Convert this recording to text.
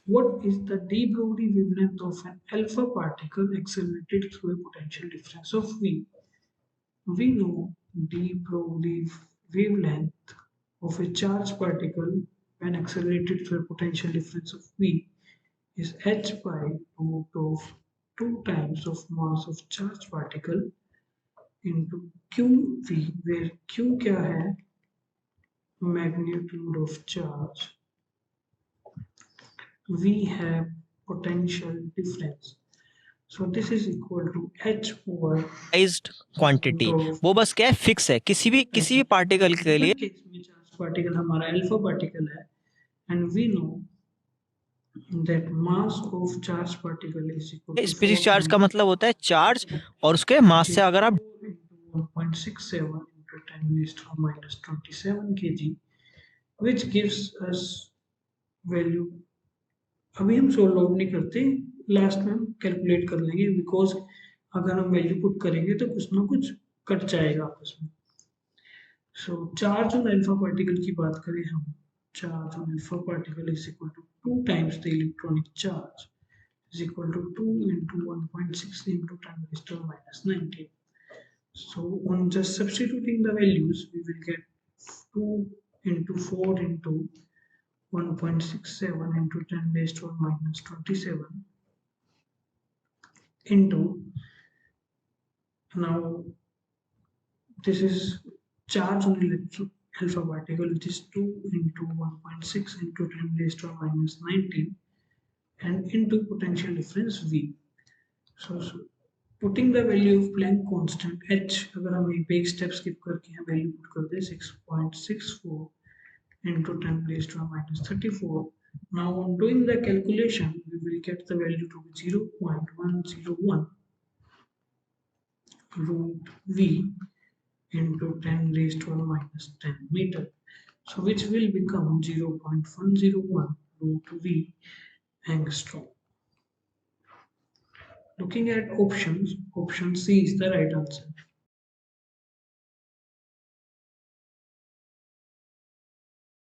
What is the de Broglie wavelength of an alpha particle accelerated through a potential difference of v? We know de Broglie wavelength of a charged particle when accelerated through a potential difference of v is h by root of 2 times of mass of charged particle into qv, where q क्या है, magnitude of charge, v have potential difference. So this is equal to h over quantity, root of, वो बस क्या है, fix है किसी भी particle के लिए। केस में चार्ज पार्टिकल हमारा अल्फा पार्टिकल है and we know that mass of charged particle is equal to specific 4 charge का times मतलब होता है चार्ज और उसके मास से अगर आप 1.67 into 10 raised to minus 27 kg, which gives us value. अभी हम सोल्व आउट नहीं करते, लास्ट में हम कैलकुलेट कर लेंगे, बिकॉज अगर हम वैल्यू पुट करेंगे तो कुछ ना कुछ कट जाएगा आपस में। So charge on alpha particle की बात करें हम, charge on alpha particle is equal to 2 times the electronic charge is equal to 2 into 1.6 into 10 raised to minus 19. So on just substituting the values, we will get 2 into 4 into 1.67 into 10 raised to minus 27 into, now this is charge on alpha particle, which is 2 into 1.6 into 10 raised to minus 19 and into potential difference V. So putting the value of Planck constant h, अगर हम एक एक step skip करके यहाँ value put कर दे 6.64 into 10 raised to minus 34. Now on doing the calculation, we will get the value to be 0.101 root V into 10 raised to minus 10 meter. So which will become 0.101 root V angstrom. Looking at options, option C is the right answer.